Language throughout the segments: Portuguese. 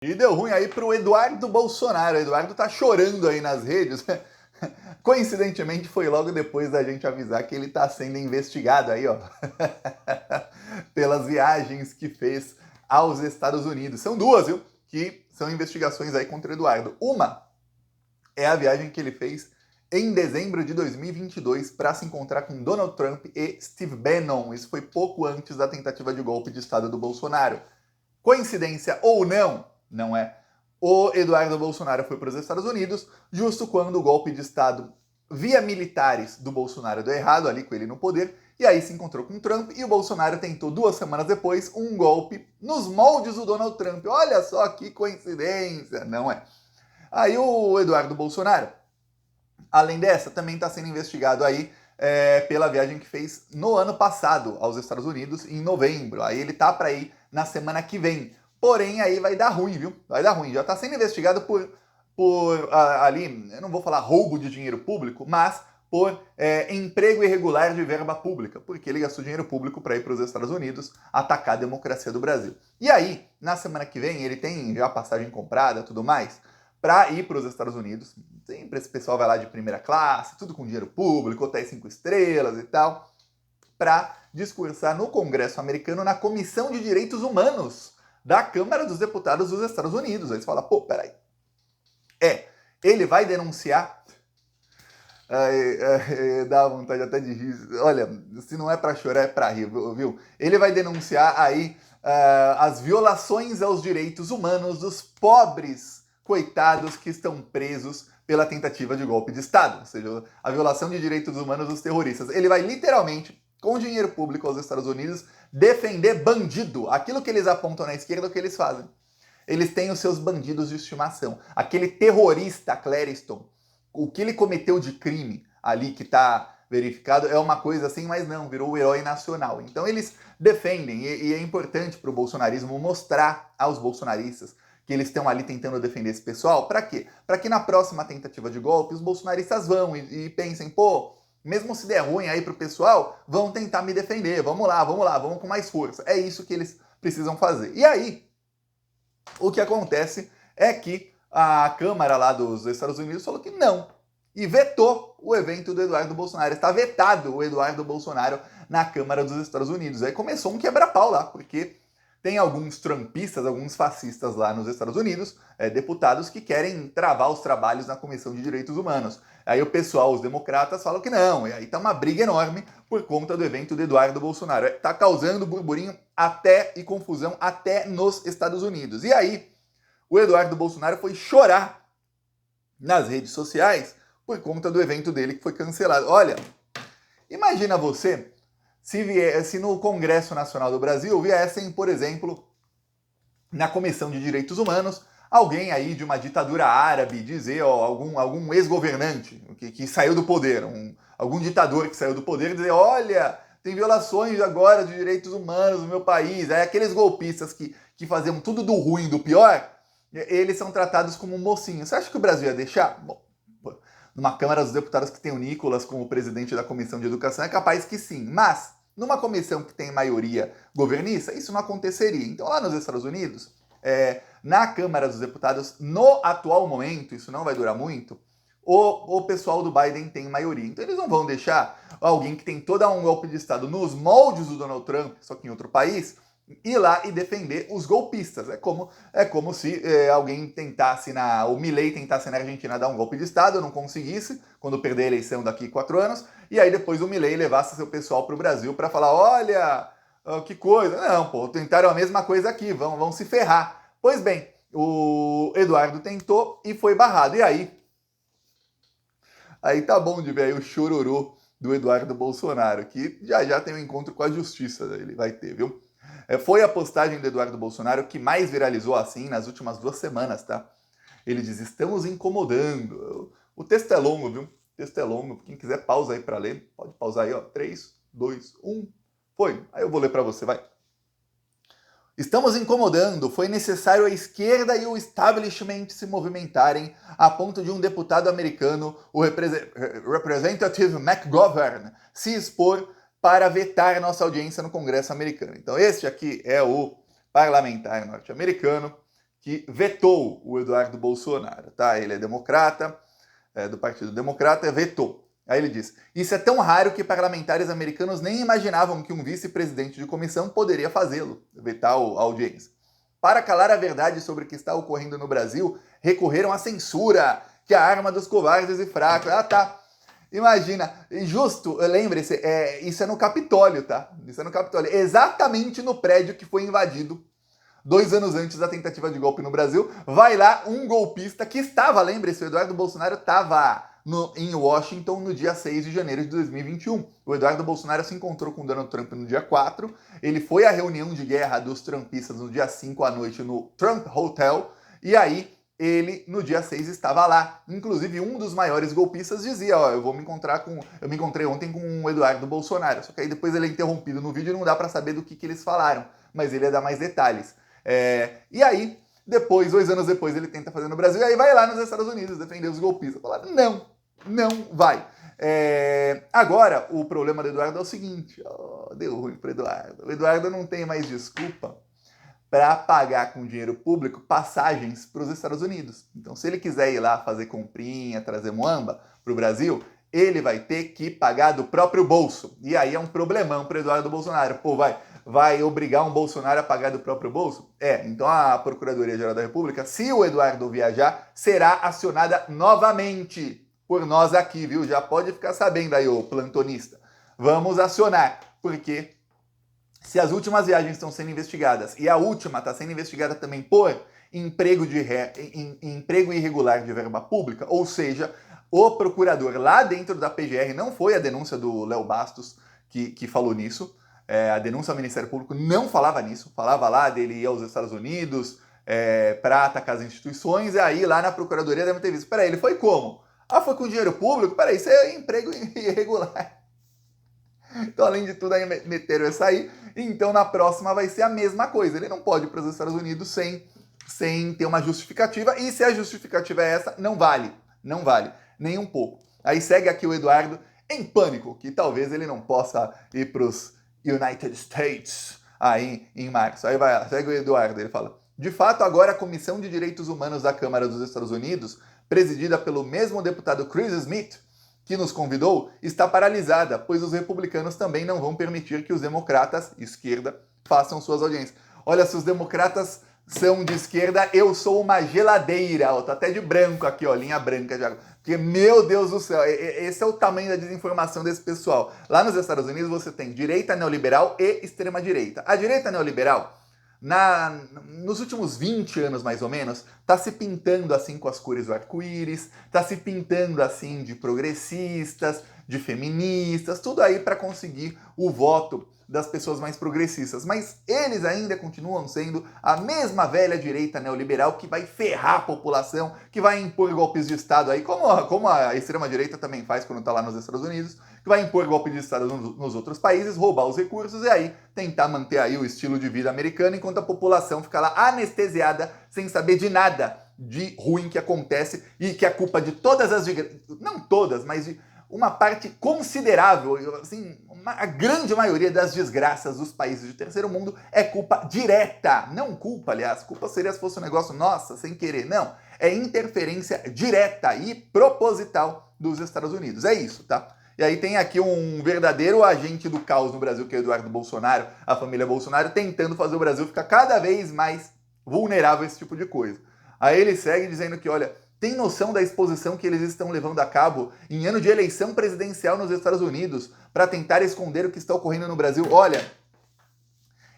E deu ruim aí pro Eduardo Bolsonaro. O Eduardo tá chorando aí nas redes. Coincidentemente, foi logo depois da gente avisar que ele tá sendo investigado aí, ó, pelas viagens que fez aos Estados Unidos. São duas, viu? Que são investigações aí contra o Eduardo. Uma é a viagem que ele fez em dezembro de 2022 para se encontrar com Donald Trump e Steve Bannon. Isso foi pouco antes da tentativa de golpe de Estado do Bolsonaro. Coincidência ou não, não é. O Eduardo Bolsonaro foi para os Estados Unidos justo quando o golpe de Estado via militares do Bolsonaro deu errado, ali com ele no poder, e aí se encontrou com Trump, e o Bolsonaro tentou 2 semanas depois um golpe nos moldes do Donald Trump. Olha só que coincidência, não é? Aí o Eduardo Bolsonaro, além dessa, também está sendo investigado aí pela viagem que fez no ano passado aos Estados Unidos, em novembro. Aí ele tá para ir na semana que vem. Porém, aí vai dar ruim, viu? Vai dar ruim. Já está sendo investigado por ali, eu não vou falar roubo de dinheiro público, mas por emprego irregular de verba pública, porque ele gastou dinheiro público para ir para os Estados Unidos atacar a democracia do Brasil. E aí, na semana que vem, ele tem já passagem comprada, tudo mais, para ir para os Estados Unidos. Sempre esse pessoal vai lá de primeira classe, tudo com dinheiro público, hotéis 5 estrelas e tal, para discursar no Congresso americano na Comissão de Direitos Humanos da Câmara dos Deputados dos Estados Unidos. Aí você fala, pô, peraí. Ele vai denunciar. Dá vontade até de rir. Olha, se não é para chorar, é para rir, viu? Ele vai denunciar aí as violações aos direitos humanos dos pobres coitados que estão presos pela tentativa de golpe de Estado, ou seja, a violação de direitos humanos dos terroristas. Ele vai literalmente, com dinheiro público aos Estados Unidos, defender bandido. Aquilo que eles apontam na esquerda é o que eles fazem. Eles têm os seus bandidos de estimação. Aquele terrorista Clériston, o que ele cometeu de crime ali que está verificado é uma coisa assim, mas não, virou o herói nacional. Então eles defendem, e é importante para o bolsonarismo mostrar aos bolsonaristas que eles estão ali tentando defender esse pessoal. Para quê? Para que na próxima tentativa de golpe os bolsonaristas vão e pensem, pô, mesmo se der ruim aí pro pessoal, vão tentar me defender, vamos lá, vamos com mais força. É isso que eles precisam fazer. E aí, o que acontece é que a Câmara lá dos Estados Unidos falou que não, e vetou o evento do Eduardo Bolsonaro. Está vetado o Eduardo Bolsonaro na Câmara dos Estados Unidos. Aí começou um quebra-pau lá, porque tem alguns trumpistas, alguns fascistas lá nos Estados Unidos, deputados que querem travar os trabalhos na Comissão de Direitos Humanos. Aí o pessoal, os democratas, falam que não, e aí tá uma briga enorme por conta do evento do Eduardo Bolsonaro. Tá causando burburinho e confusão até nos Estados Unidos. E aí, o Eduardo Bolsonaro foi chorar nas redes sociais por conta do evento dele que foi cancelado. Olha, imagina você se no Congresso Nacional do Brasil viessem, por exemplo, na Comissão de Direitos Humanos, alguém aí de uma ditadura árabe dizer, ó, algum ex-governante que saiu do poder, algum ditador que saiu do poder, dizer, olha, tem violações agora de direitos humanos no meu país. Aí aqueles golpistas que faziam tudo do ruim, do pior, eles são tratados como mocinhos. Você acha que o Brasil ia deixar? Bom, numa Câmara dos Deputados que tem o Nicolas como presidente da Comissão de Educação, é capaz que sim. Mas, numa comissão que tem maioria governista, isso não aconteceria. Então, lá nos Estados Unidos, na Câmara dos Deputados, no atual momento, isso não vai durar muito, o pessoal do Biden tem maioria. Então, eles não vão deixar alguém que tem todo um golpe de Estado nos moldes do Donald Trump, só que em outro país, ir lá e defender os golpistas. É como se alguém tentasse, o Milei tentasse na Argentina dar um golpe de Estado, não conseguisse, quando perder a eleição daqui 4 anos, e aí depois o Milei levasse seu pessoal para o Brasil para falar, olha, que coisa. Não, pô, tentaram a mesma coisa aqui, vão se ferrar. Pois bem, o Eduardo tentou e foi barrado. E aí tá bom de ver aí o chororô do Eduardo Bolsonaro, que já tem um encontro com a justiça, ele vai ter, viu? Foi a postagem do Eduardo Bolsonaro que mais viralizou assim nas últimas 2 semanas, tá? Ele diz, estamos incomodando. O texto é longo, viu? O texto é longo. Quem quiser pausa aí para ler, pode pausar aí, ó. 3, 2, 1. Foi. Aí eu vou ler para você, vai. Estamos incomodando. Foi necessário a esquerda e o establishment se movimentarem a ponto de um deputado americano, o Representative McGovern, se expor para vetar nossa audiência no Congresso americano. Então este aqui é o parlamentar norte-americano que vetou o Eduardo Bolsonaro, tá? Ele é democrata, do Partido Democrata, vetou. Aí ele diz: isso é tão raro que parlamentares americanos nem imaginavam que um vice-presidente de comissão poderia fazê-lo, vetar a audiência. Para calar a verdade sobre o que está ocorrendo no Brasil, recorreram à censura, que é a arma dos covardes e fracos. Ah, tá. Imagina, justo, lembre-se, isso é no Capitólio, tá? Isso é no Capitólio, exatamente no prédio que foi invadido 2 anos antes da tentativa de golpe no Brasil. Vai lá um golpista que estava, lembre-se, o Eduardo Bolsonaro estava em Washington no dia 6 de janeiro de 2021. O Eduardo Bolsonaro se encontrou com o Donald Trump no dia 4, ele foi à reunião de guerra dos trumpistas no dia 5 à noite no Trump Hotel, e aí ele, no dia 6, estava lá. Inclusive, um dos maiores golpistas dizia, ó, eu me encontrei ontem com o Eduardo Bolsonaro. Só que aí depois ele é interrompido no vídeo e não dá para saber do que eles falaram, mas ele ia dar mais detalhes. E aí, depois, 2 anos depois, ele tenta fazer no Brasil, e aí vai lá nos Estados Unidos defender os golpistas. Falar, não vai. Agora, o problema do Eduardo é o seguinte, deu ruim pro Eduardo. O Eduardo não tem mais desculpa para pagar com dinheiro público passagens para os Estados Unidos. Então, se ele quiser ir lá fazer comprinha, trazer muamba para o Brasil, ele vai ter que pagar do próprio bolso. E aí é um problemão para o Eduardo Bolsonaro. Pô, vai obrigar um Bolsonaro a pagar do próprio bolso? Então a Procuradoria-Geral da República, se o Eduardo viajar, será acionada novamente por nós aqui, viu? Já pode ficar sabendo aí, ô plantonista. Vamos acionar, porque se as últimas viagens estão sendo investigadas e a última está sendo investigada também por emprego irregular de verba pública, ou seja, o procurador lá dentro da PGR, não foi a denúncia do Léo Bastos que falou nisso, a denúncia ao Ministério Público não falava nisso, falava lá dele ir aos Estados Unidos para atacar as instituições, e aí lá na Procuradoria deve ter visto, peraí, ele foi como? Ah, foi com dinheiro público? Peraí, isso é emprego irregular. Então, além de tudo, aí meteram essa aí. Então, na próxima vai ser a mesma coisa. Ele não pode ir para os Estados Unidos sem ter uma justificativa. E se a justificativa é essa, não vale. Não vale. Nem um pouco. Aí segue aqui o Eduardo em pânico, que talvez ele não possa ir para os United States aí em março. Aí vai, segue o Eduardo, ele fala: de fato, agora a Comissão de Direitos Humanos da Câmara dos Estados Unidos, presidida pelo mesmo deputado Chris Smith, que nos convidou, está paralisada, pois os republicanos também não vão permitir que os democratas, esquerda, façam suas audiências. Olha, se os democratas são de esquerda, eu sou uma geladeira. Ó, tô até de branco aqui, ó, linha branca já. Porque, meu Deus do céu, esse é o tamanho da desinformação desse pessoal. Lá nos Estados Unidos você tem direita neoliberal e extrema direita. A direita neoliberal, nos últimos 20 anos mais ou menos, está se pintando assim com as cores do arco-íris, está se pintando assim de progressistas, de feministas, tudo aí para conseguir o voto das pessoas mais progressistas. Mas eles ainda continuam sendo a mesma velha direita neoliberal que vai ferrar a população, que vai impor golpes de Estado aí, como a extrema-direita também faz quando está lá nos Estados Unidos, que vai impor golpe de Estado nos outros países, roubar os recursos e aí tentar manter aí o estilo de vida americano, enquanto a população fica lá anestesiada, sem saber de nada de ruim que acontece e que a culpa de todas as... não todas, mas de uma parte considerável, assim, a grande maioria das desgraças dos países de terceiro mundo é culpa direta, não culpa, aliás, culpa seria se fosse um negócio, nossa, sem querer, não, é interferência direta e proposital dos Estados Unidos, é isso, tá? E aí tem aqui um verdadeiro agente do caos no Brasil, que é o Eduardo Bolsonaro, a família Bolsonaro, tentando fazer o Brasil ficar cada vez mais vulnerável a esse tipo de coisa. Aí ele segue dizendo que, olha, tem noção da exposição que eles estão levando a cabo em ano de eleição presidencial nos Estados Unidos para tentar esconder o que está ocorrendo no Brasil? Olha,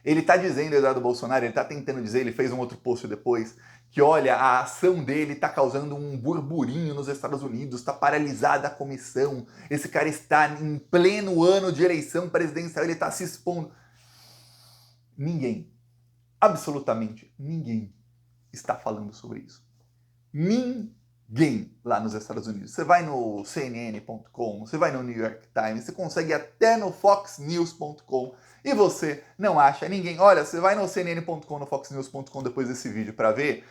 ele está dizendo, Eduardo Bolsonaro, ele está tentando dizer, ele fez um outro post depois, que olha, a ação dele está causando um burburinho nos Estados Unidos, está paralisada a comissão, esse cara está em pleno ano de eleição presidencial, ele está se expondo. Ninguém, absolutamente ninguém está falando sobre isso. Ninguém lá nos Estados Unidos. Você vai no CNN.com, você vai no New York Times, você consegue até no foxnews.com e você não acha ninguém. Olha, você vai no CNN.com, no foxnews.com depois desse vídeo para ver,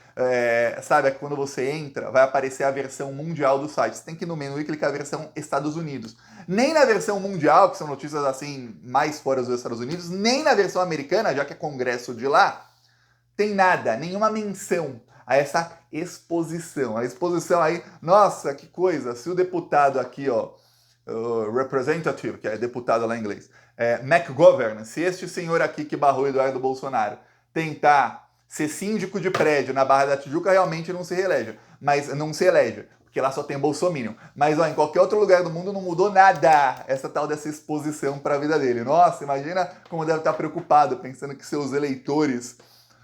sabe, que quando você entra, vai aparecer a versão mundial do site. Você tem que ir no menu e clicar a versão Estados Unidos. Nem na versão mundial, que são notícias assim mais fora dos Estados Unidos, nem na versão americana, já que é congresso de lá, tem nada, nenhuma menção a essa exposição. A exposição aí, nossa, que coisa, se o deputado aqui, ó, o representative, que é deputado lá em inglês, McGovern, se este senhor aqui que barrou Eduardo Bolsonaro tentar ser síndico de prédio na Barra da Tijuca, realmente não se reelege, mas não se elege, porque lá só tem bolsominion. Mas ó, em qualquer outro lugar do mundo não mudou nada essa tal dessa exposição para a vida dele. Nossa, imagina como deve estar preocupado, pensando que seus eleitores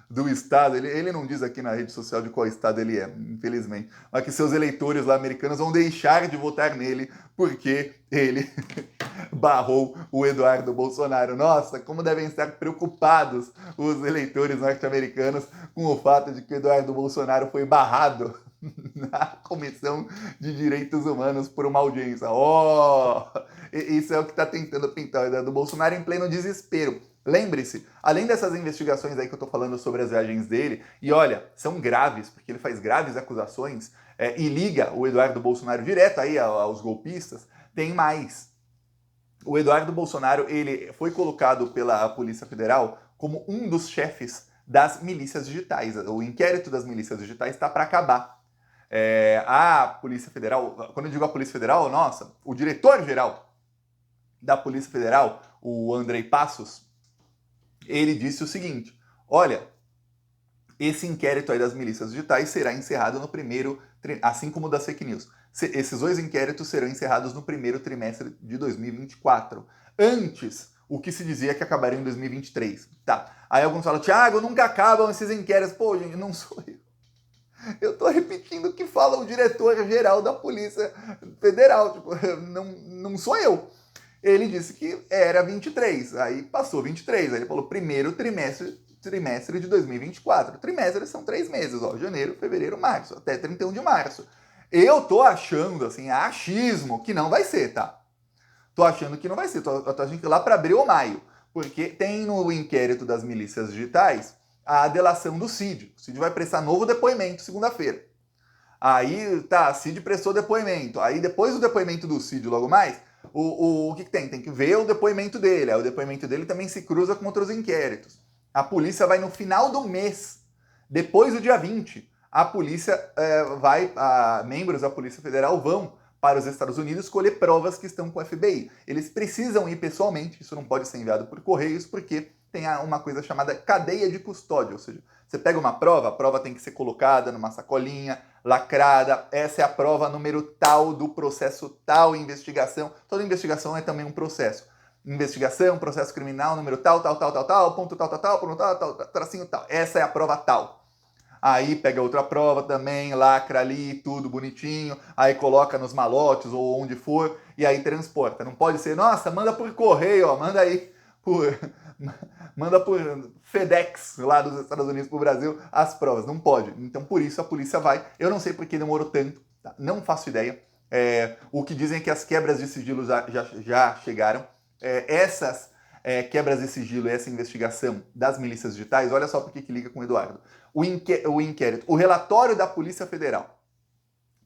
do estado, ele não diz aqui na rede social de qual estado ele é, infelizmente, mas que seus eleitores lá americanos vão deixar de votar nele porque ele barrou o Eduardo Bolsonaro. Nossa, como devem estar preocupados os eleitores norte-americanos com o fato de que o Eduardo Bolsonaro foi barrado na Comissão de Direitos Humanos por uma audiência. Isso é o que está tentando pintar o Eduardo Bolsonaro em pleno desespero. Lembre-se, além dessas investigações aí que eu tô falando sobre as viagens dele, e olha, são graves, porque ele faz graves acusações e liga o Eduardo Bolsonaro direto aí aos golpistas, tem mais. O Eduardo Bolsonaro, ele foi colocado pela Polícia Federal como um dos chefes das milícias digitais. O inquérito das milícias digitais está para acabar. A Polícia Federal, quando eu digo a Polícia Federal, nossa, o diretor-geral da Polícia Federal, o Andrei Passos, ele disse o seguinte: olha, esse inquérito aí das milícias digitais será encerrado no primeiro, assim como o das fake news. Esses dois inquéritos serão encerrados no primeiro trimestre de 2024. Antes, o que se dizia que acabaria em 2023. Tá. Aí alguns falam, Thiago, nunca acabam esses inquéritos. Pô, gente, não sou eu. Eu tô repetindo o que fala o diretor-geral da Polícia Federal. Tipo, não sou eu. Ele disse que era 23, aí passou 23, aí ele falou primeiro trimestre de 2024. Trimestres são 3 meses, ó, janeiro, fevereiro, março, até 31 de março. Eu tô achando, assim, achismo, que não vai ser, tá? Tô achando que não vai ser, tô achando que lá para abril ou maio, porque tem no inquérito das milícias digitais a delação do Cid. O Cid vai prestar novo depoimento segunda-feira. Aí, tá, Cid prestou depoimento, aí depois do depoimento do Cid, logo mais, o que tem? Tem que ver o depoimento dele. Aí o depoimento dele também se cruza com outros inquéritos. A polícia no final do mês, depois do dia 20, a polícia membros da Polícia Federal vão para os Estados Unidos colher provas que estão com o FBI. Eles precisam ir pessoalmente, isso não pode ser enviado por correios, porque tem uma coisa chamada cadeia de custódia, ou seja, você pega uma prova, a prova tem que ser colocada numa sacolinha, lacrada, essa é a prova número tal do processo tal, investigação. Toda investigação é também um processo. Investigação, processo criminal, número tal, ponto tal, tracinho tal. Essa é a prova tal. Aí pega outra prova também, lacra ali, tudo bonitinho, aí coloca nos malotes ou onde for, e aí transporta. Não pode ser, nossa, manda por correio, ó, manda por FedEx lá dos Estados Unidos para o Brasil as provas. Não pode. Então, por isso, a polícia vai. Eu não sei por que demorou tanto, tá? Não faço ideia. O que dizem é que as quebras de sigilo já chegaram. Essas quebras de sigilo e essa investigação das milícias digitais, olha só por que liga com o Eduardo. O inquérito, o relatório da Polícia Federal,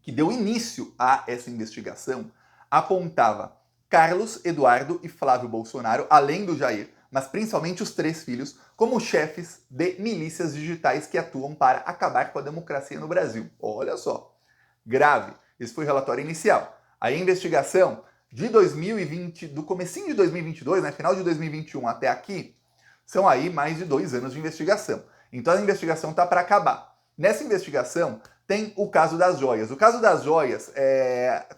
que deu início a essa investigação, apontava Carlos, Eduardo e Flávio Bolsonaro, além do Jair, mas principalmente os 3 filhos, como chefes de milícias digitais que atuam para acabar com a democracia no Brasil. Olha só, grave. Esse foi o relatório inicial. A investigação de 2020, do comecinho de 2022, né, final de 2021 até aqui, são aí mais de 2 anos de investigação. Então a investigação está para acabar. Nessa investigação tem o caso das joias. O caso das joias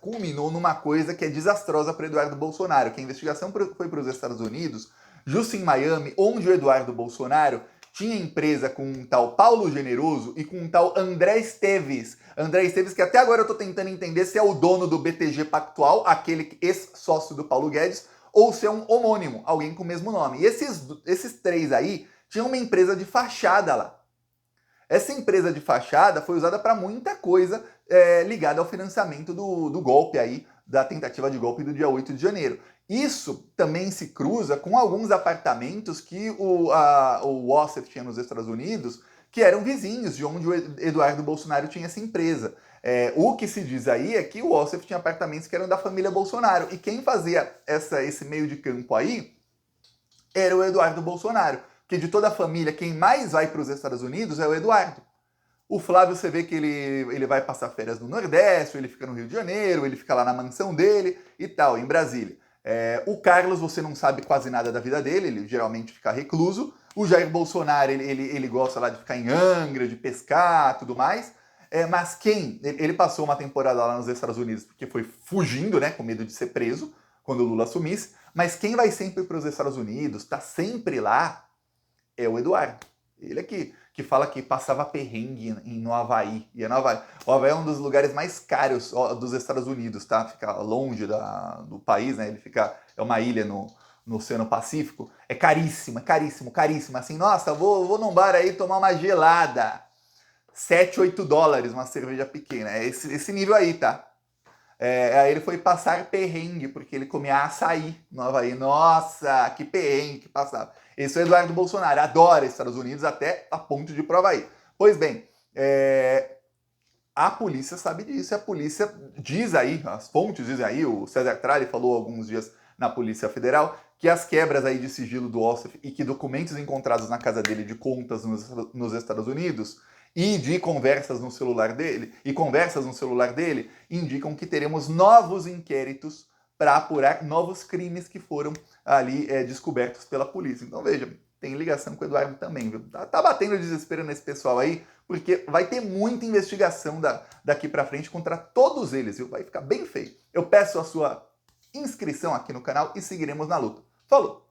culminou numa coisa que é desastrosa para Eduardo Bolsonaro, que a investigação foi para os Estados Unidos, justo em Miami, onde o Eduardo Bolsonaro tinha empresa com um tal Paulo Generoso e com um tal André Esteves. André Esteves, que até agora eu estou tentando entender se é o dono do BTG Pactual, aquele ex-sócio do Paulo Guedes, ou se é um homônimo, alguém com o mesmo nome. E esses 3 aí tinham uma empresa de fachada lá. Essa empresa de fachada foi usada para muita coisa ligada ao financiamento do golpe aí, da tentativa de golpe do dia 8 de janeiro. Isso também se cruza com alguns apartamentos que o Wassef tinha nos Estados Unidos, que eram vizinhos de onde o Eduardo Bolsonaro tinha essa empresa. O que se diz aí é que o Wassef tinha apartamentos que eram da família Bolsonaro. E quem fazia esse meio de campo aí era o Eduardo Bolsonaro, porque de toda a família, quem mais vai para os Estados Unidos é o Eduardo. O Flávio, você vê que ele vai passar férias no Nordeste, ele fica no Rio de Janeiro, ele fica lá na mansão dele e tal, em Brasília. O Carlos, você não sabe quase nada da vida dele, ele geralmente fica recluso. O Jair Bolsonaro, ele gosta lá de ficar em Angra, de pescar, tudo mais. Mas ele passou uma temporada lá nos Estados Unidos porque foi fugindo, né, com medo de ser preso quando o Lula assumisse. Mas quem vai sempre para os Estados Unidos, tá sempre lá, é o Eduardo. Ele aqui, que fala que passava perrengue no Havaí. Ia no Havaí. O Havaí é um dos lugares mais caros dos Estados Unidos, tá? Fica longe do país, né? É uma ilha no Oceano Pacífico. É caríssimo, caríssimo. Assim, nossa, vou num bar aí tomar uma gelada. 7, 8 dólares uma cerveja pequena. É esse nível aí, tá? Aí ele foi passar perrengue, porque ele comia açaí no Havaí. Nossa, que perrengue que passava. Esse é o Eduardo Bolsonaro, adora Estados Unidos até a ponto de prova aí. Pois bem, a polícia sabe disso, a polícia diz aí, as fontes dizem aí, o César Tralli falou alguns dias na Polícia Federal, que as quebras aí de sigilo do Ossoff e que documentos encontrados na casa dele de contas nos Estados Unidos e de conversas no celular dele, indicam que teremos novos inquéritos para apurar novos crimes que foram ali descobertos pela polícia. Então veja, tem ligação com o Eduardo também, viu? Tá batendo desespero nesse pessoal aí, porque vai ter muita investigação daqui para frente contra todos eles, viu? Vai ficar bem feio. Eu peço a sua inscrição aqui no canal e seguiremos na luta. Falou!